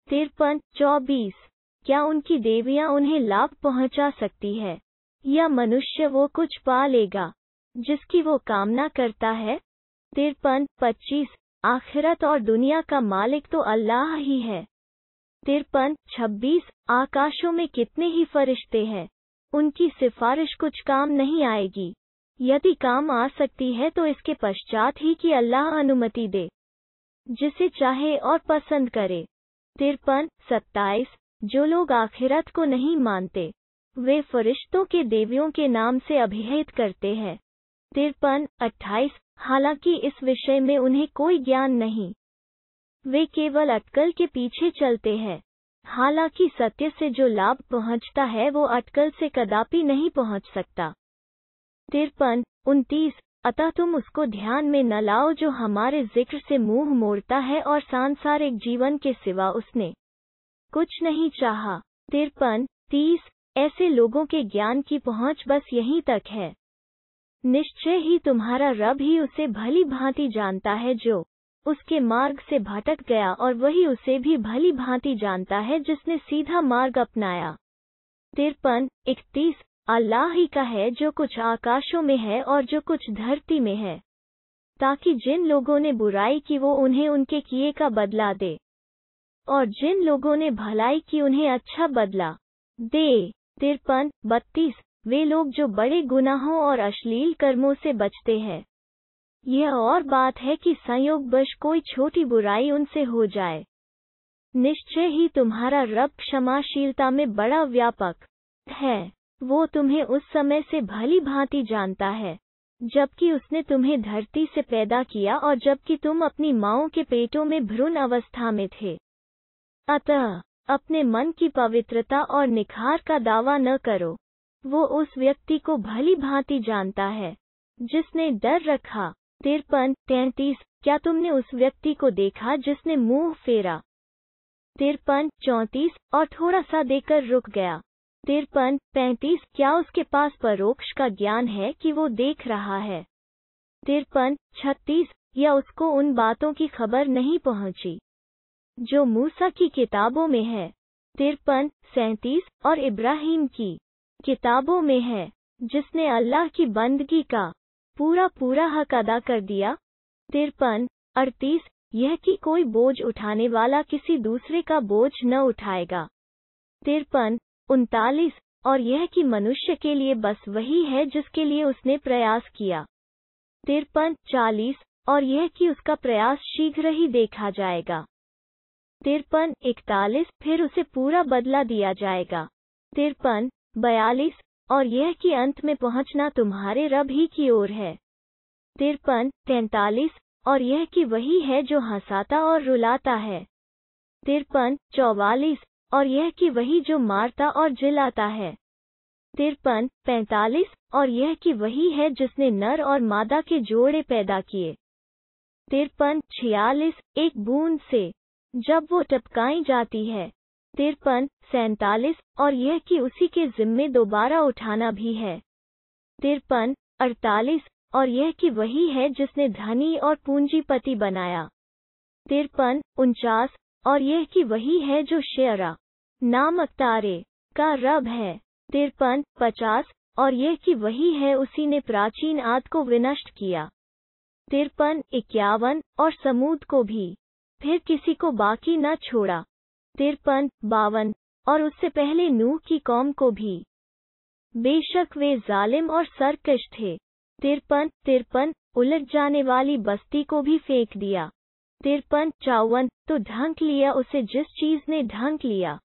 53, 24। क्या उनकी देवियां उन्हें लाभ पहुंचा सकती है, या मनुष्य वो कुछ पा लेगा जिसकी वो कामना करता है? 53, 25। आखिरत और दुनिया का मालिक तो अल्लाह ही है। 53, 26। आकाशों में कितने ही फरिश्ते हैं, उनकी सिफारिश कुछ काम नहीं आएगी। यदि काम आ सकती है तो इसके पश्चात ही कि अल्लाह अनुमति दे, जिसे चाहे और पसंद करे। 53, 27। जो लोग आखिरत को नहीं मानते, वे फरिश्तों के देवियों के नाम से अभिहित करते हैं। 53, 28। हालांकि इस विषय में उन्हें कोई ज्ञान नहीं, वे केवल अटकल के पीछे चलते हैं। हालांकि सत्य से जो लाभ पहुंचता है वो अटकल से कदापि नहीं पहुंच सकता। 53, 29। अतः तुम उसको ध्यान में न लाओ जो हमारे जिक्र से मुंह मोड़ता है और सांसारिक जीवन के सिवा उसने कुछ नहीं चाहा। 53, 30। ऐसे लोगों के ज्ञान की पहुंच बस यहीं तक है। निश्चय ही तुम्हारा रब ही उसे भली भांति जानता है जो उसके मार्ग से भटक गया, और वही उसे भी भली भांति जानता है जिसने सीधा मार्ग अपनाया। 53, 31। अल्लाह ही का है जो कुछ आकाशों में है और जो कुछ धरती में है, ताकि जिन लोगों ने बुराई की वो उन्हें उनके किए का बदला दे, और जिन लोगों ने भलाई की उन्हें अच्छा बदला दे। 53, 32। वे लोग जो बड़े गुनाहों और अश्लील कर्मों से बचते हैं, यह और बात है कि संयोगवश कोई छोटी बुराई उनसे हो जाए। निश्चय ही तुम्हारा रब क्षमाशीलता में बड़ा व्यापक है। वो तुम्हें उस समय से भली भांति जानता है जबकि उसने तुम्हें धरती से पैदा किया और जबकि तुम अपनी माँओं के पेटों में भ्रूण अवस्था में थे। अतः अपने मन की पवित्रता और निखार का दावा न करो। वो उस व्यक्ति को भली भांति जानता है जिसने डर रखा। 53, 33। क्या तुमने उस व्यक्ति को देखा जिसने मुंह फेरा? 53, 34 और थोड़ा सा देकर रुक गया। 53, 35। क्या उसके पास परोक्ष का ज्ञान है कि वो देख रहा है? 53, 36। या उसको उन बातों की खबर नहीं पहुंची जो मूसा की किताबों में है? 53, 37। और इब्राहिम की किताबों में है, जिसने अल्लाह की बंदगी का पूरा पूरा हक अदा कर दिया? 53, 38। यह कि कोई बोझ उठाने वाला किसी दूसरे का बोझ न उठाएगा। 53, 39। और यह कि मनुष्य के लिए बस वही है जिसके लिए उसने प्रयास किया। 53, 40। और यह कि उसका प्रयास शीघ्र ही देखा जाएगा। 53, 41। फिर उसे पूरा बदला दिया जाएगा। 53, 42। और यह कि अंत में पहुंचना तुम्हारे रब ही की ओर है। 53, 43। और यह कि वही है जो हंसाता और रुलाता है। 53, 44। और यह कि वही जो मारता और जिलाता है। 53, 45। और यह कि वही है जिसने नर और मादा के जोड़े पैदा किए। 53, 46। एक बूंद से जब वो टपकाई जाती है। 53, 47। और यह कि उसी के जिम्मे दोबारा उठाना भी है। 53, 48। और यह कि वही है जिसने धनी और पूंजीपति बनाया। 53, 49। और यह कि वही है जो शेरा नामक तारे का रब है। 53, 50। और यह कि वही है उसी ने प्राचीन आद को विनष्ट किया। 53, 51। और समूद को भी फिर किसी को बाकी न छोड़ा। 53, 52। और उससे पहले नूह की कौम को भी, बेशक वे जालिम और सरकश थे। 53, 53। उलट जाने वाली बस्ती को भी फेंक दिया। 53, 54। तो ढंक लिया उसे जिस चीज ने ढंक लिया।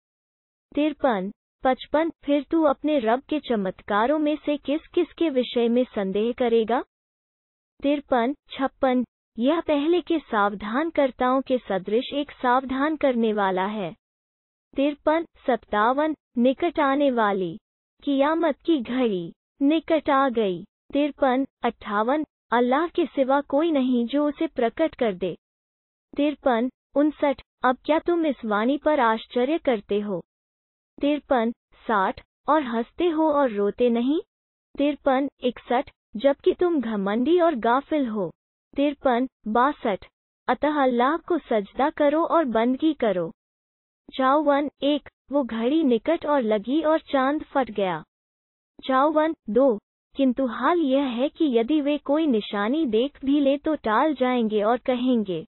53, 55। फिर तू अपने रब के चमत्कारों में से किस किस के विषय में संदेह करेगा? 53, 56। यह पहले के सावधानकर्ताओं के सदृश एक सावधान करने वाला है। 53, 57। निकट आने वाली कियामत की घड़ी निकट आ गई। 53, 58। अल्लाह के सिवा कोई नहीं जो उसे प्रकट कर दे। 53, 59। अब क्या तुम इस वाणी पर आश्चर्य करते हो? 53, 60। और हंसते हो और रोते नहीं? 53, 61। जबकि तुम घमंडी और गाफिल हो। 53, 62। अतः अल्लाह को सजदा करो और बंदगी करो। जाओ 1 1 वो घड़ी निकट और लगी और चांद फट गया। जाओ 1 2 किंतु हाल यह है कि यदि वे कोई निशानी देख भी ले तो टाल जाएंगे और कहेंगे,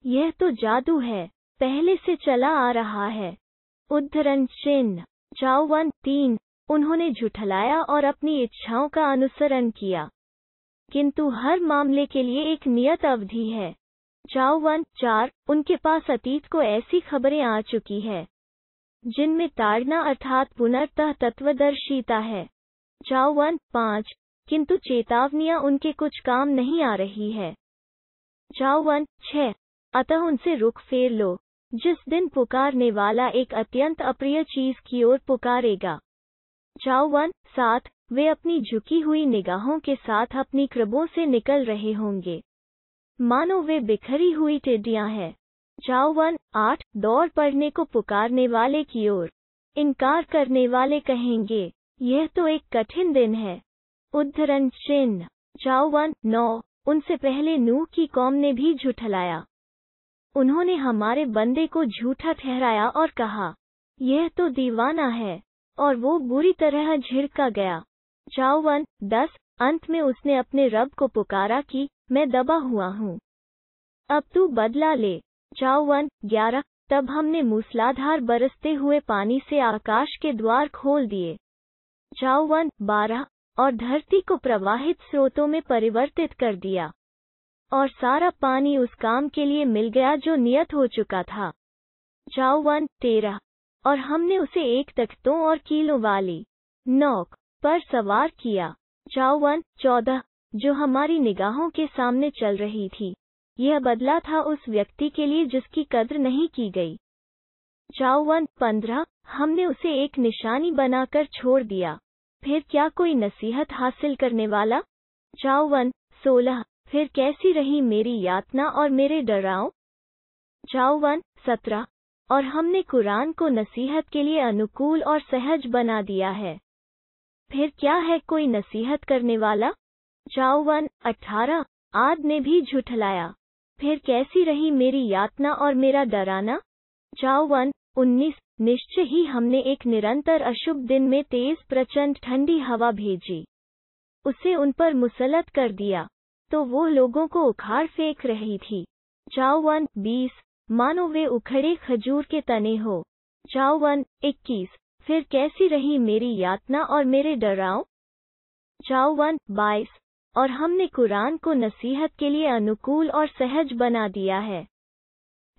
यह तो जादू है, पहले से चला आ रहा है। उद्धरण चिन्ह। जाओ 1 3 उन्होंने झुठलाया और अपनी इच्छाओं का अनुसरण किया, किंतु हर मामले के लिए एक नियत अवधि है। जाओ 1 4 उनके पास अतीत को ऐसी खबरें आ चुकी है जिनमें ताड़ना अर्थात पुनर्तः तत्वदर्शिता है। जाओ 1 5 किंतु चेतावनियां उनके कुछ काम नहीं आ रही है। जाओ 1 6 अतः उनसे रुख फेर लो, जिस दिन पुकारने वाला एक अत्यंत अप्रिय चीज की ओर पुकारेगा। जाओ 1 7 वे अपनी झुकी हुई निगाहों के साथ अपनी कृबों से निकल रहे होंगे, मानो वे बिखरी हुई टिड्डियां हैं। जाओ 1 8 दौड़ पड़ने को पुकारने वाले की ओर। इनकार करने वाले कहेंगे, यह तो एक कठिन दिन है। उद्धरण चिन्ह। जाओ 1 9 उनसे पहले नूह की कौम ने भी झुठलाया। उन्होंने हमारे बंदे को झूठा ठहराया और कहा, यह तो दीवाना है, और वो बुरी तरह झिड़का गया। जाओ 1 10 अंत में उसने अपने रब को पुकारा कि मैं दबा हुआ हूँ, अब तू बदला ले। जाओ 1 11 तब हमने मूसलाधार बरसते हुए पानी से आकाश के द्वार खोल दिए। जाओ 1 12 और धरती को प्रवाहित स्रोतों में परिवर्तित कर दिया, और सारा पानी उस काम के लिए मिल गया जो नियत हो चुका था। जाओ 1 13 और हमने उसे एक तख्तों और कीलों वाली नौक पर सवार किया। जाओ 1 14 जो हमारी निगाहों के सामने चल रही थी, यह बदला था उस व्यक्ति के लिए जिसकी कद्र नहीं की गई। जाओ 1 15 हमने उसे एक निशानी बनाकर छोड़ दिया, फिर क्या कोई नसीहत हासिल करने वाला। जाओ 1 16 फिर कैसी रही मेरी यातना और मेरे डराओ। जाओ 1 17 और हमने कुरान को नसीहत के लिए अनुकूल और सहज बना दिया है, फिर क्या है कोई नसीहत करने वाला। जाओ 1 18 आद ने भी झुठलाया, फिर कैसी रही मेरी यातना और मेरा डराना। जाओ 1 19 निश्चय ही हमने एक निरंतर अशुभ दिन में तेज प्रचंड ठंडी हवा भेजी, उसे उन पर मुसलत कर दिया, तो वो लोगों को उखाड़ फेंक रही थी। जाओ 1 20 मानो वे उखड़े खजूर के तने हो। जाओ 1 21 फिर कैसी रही मेरी यातना और मेरे डराओ। जाओ 1 22 और हमने कुरान को नसीहत के लिए अनुकूल और सहज बना दिया है,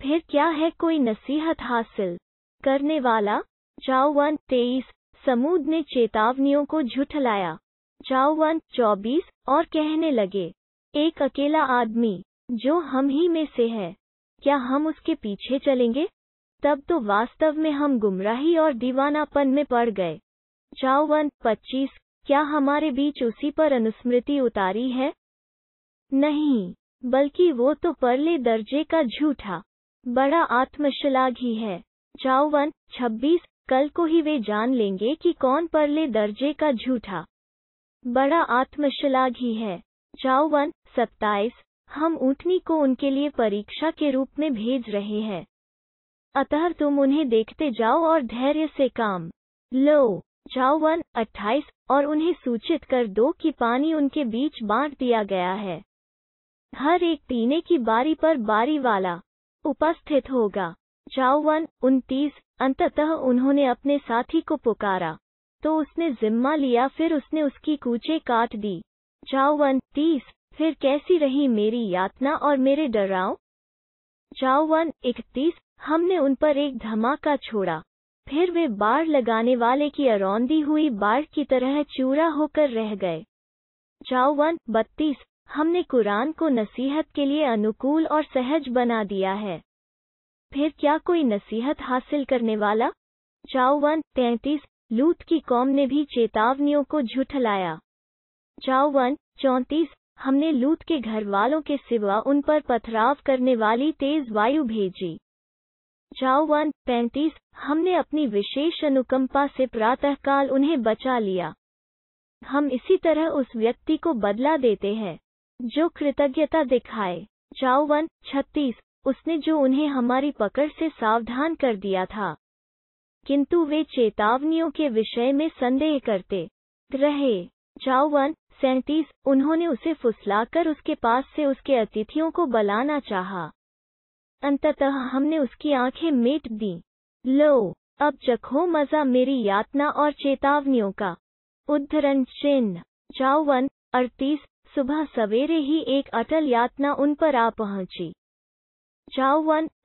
फिर क्या है कोई नसीहत हासिल करने वाला। जाओ 1 23 समूद ने चेतावनियों को झुठलाया। जाओ 1 24 और कहने लगे, एक अकेला आदमी जो हम ही में से है, क्या हम उसके पीछे चलेंगे। तब तो वास्तव में हम गुमराही और दीवानापन में पड़ गए। जाओ 1 25 क्या हमारे बीच उसी पर अनुस्मृति उतारी है। नहीं, बल्कि वो तो परले दर्जे का झूठा बड़ा आत्मश्लाघी है। जाओ 1 26 कल को ही वे जान लेंगे कि कौन परले दर्जे का झूठा बड़ा आत्मश्लाघी है। जाओ 1 27 हम ऊँटनी को उनके लिए परीक्षा के रूप में भेज रहे हैं, अतः तुम उन्हें देखते जाओ और धैर्य से काम लो। जाओ 1 28 और उन्हें सूचित कर दो कि पानी उनके बीच बांट दिया गया है, हर एक पीने की बारी पर बारी वाला उपस्थित होगा। जाओ 1 29 अंततः उन्होंने अपने साथी को पुकारा, तो उसने जिम्मा लिया, फिर उसने उसकी कूचे काट दी। जाओ 1 30 फिर कैसी रही मेरी यातना और मेरे डराओ। जाओ 1 31 हमने उन पर एक धमाका छोड़ा, फिर वे बाड़ लगाने वाले की अरौंदी हुई बाड़ की तरह चूरा होकर रह गए। जाओ 1 32 हमने कुरान को नसीहत के लिए अनुकूल और सहज बना दिया है, फिर क्या कोई नसीहत हासिल करने वाला। जाओ 1 33 लूत की कौम ने भी चेतावनियों को झुठलाया। जाओ 1 34 हमने लूत के घर वालों के सिवा उन पर पथराव करने वाली तेज वायु भेजी। जाओ 1 35 हमने अपनी विशेष अनुकंपा से प्रातःकाल उन्हें बचा लिया। हम इसी तरह उस व्यक्ति को बदला देते हैं जो कृतज्ञता दिखाए। जाओ 1 36 उसने जो उन्हें हमारी पकड़ से सावधान कर दिया था। किंतु वे चेतावनियों के विषय में संदेह करते रहे। 37 उन्होंने उसे फुसलाकर उसके पास से उसके अतिथियों को बुलाना चाहा। अंततः हमने उसकी आंखें मीट दी। लो, अब चखो मजा मेरी यातना और चेतावनियों का। उद्धरण चिन्ह। 38 सुबह सवेरे ही एक अटल यातना उन पर आ पहुंची।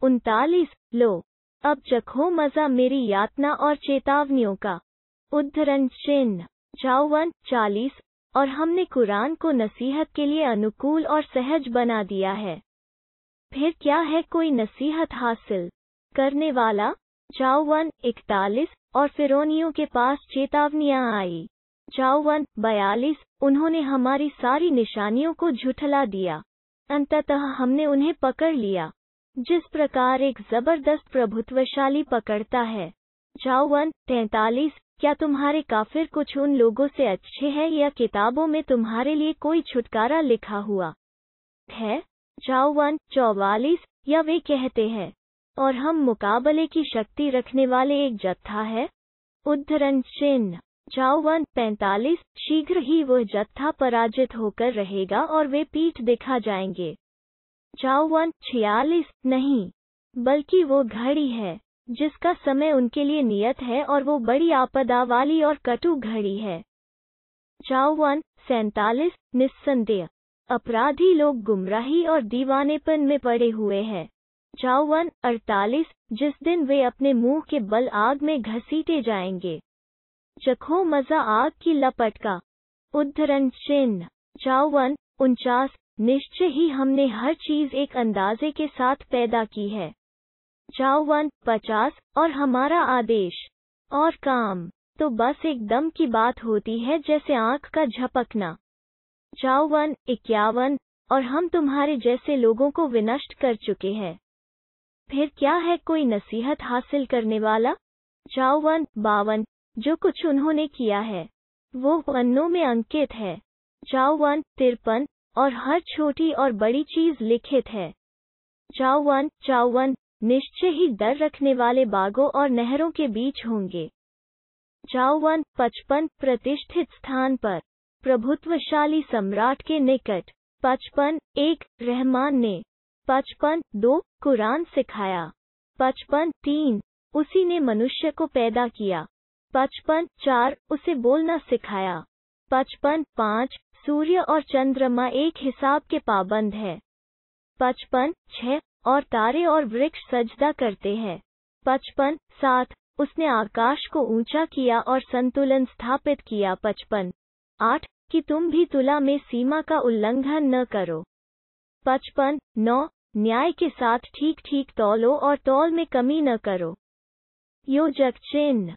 39 लो, अब चखो मजा मेरी यातना और चेतावनियों का। उद्धरण चिन्ह। 40 और हमने कुरान को नसीहत के लिए अनुकूल और सहज बना दिया है। फिर क्या है कोई नसीहत हासिल करने वाला? 41 और फिरौनियों के पास चेतावनियां आई। 42 उन्होंने हमारी सारी निशानियों को झुठला दिया। अंततः हमने उन्हें पकड़ लिया, जिस प्रकार एक जबरदस्त प्रभुत्वशाली पकड़ता है। 43 क्या तुम्हारे काफिर कुछ उन लोगों से अच्छे हैं या किताबों में तुम्हारे लिए कोई छुटकारा लिखा हुआ है? 44 या वे कहते हैं और हम मुकाबले की शक्ति रखने वाले एक जत्था है? उद्धरण चिन्ह। 45 शीघ्र ही वह जत्था पराजित होकर रहेगा और वे पीठ दिखा जाएंगे। 46 नहीं, बल्कि वो घड़ी है जिसका समय उनके लिए नियत है और वो बड़ी आपदा वाली और कटु घड़ी है। 47 निस्संदेह अपराधी लोग गुमराही और दीवानेपन में पड़े हुए हैं। 48 जिस दिन वे अपने मुंह के बल आग में घसीटे जाएंगे। चखो मजा आग की लपट का। उद्धरण चिन्ह। 49 निश्चय ही हमने हर चीज एक अंदाजे के साथ पैदा की है। 50 और हमारा आदेश और काम तो बस एक दम की बात होती है, जैसे आंख का झपकना। 51 और हम तुम्हारे जैसे लोगों को विनष्ट कर चुके हैं। फिर क्या है कोई नसीहत हासिल करने वाला? 52 जो कुछ उन्होंने किया है वो पन्नों में अंकित है। 53 और हर छोटी और बड़ी चीज लिखित है। 54 निश्चय ही डर रखने वाले बागों और नहरों के बीच होंगे। 55 प्रतिष्ठित स्थान पर प्रभुत्वशाली सम्राट के निकट। 55 रहमान ने। 55 कुरान सिखाया। 55 उसी ने मनुष्य को पैदा किया। 55 उसे बोलना सिखाया। 55 सूर्य और चंद्रमा एक हिसाब के पाबंद है। 55 और तारे और वृक्ष सजदा करते हैं। 55 उसने आकाश को ऊंचा किया और संतुलन स्थापित किया। 55 कि तुम भी तुला में सीमा का उल्लंघन न करो। 55 न्याय के साथ ठीक ठीक तौलो और तौल में कमी न करो। योजक चिन्ह।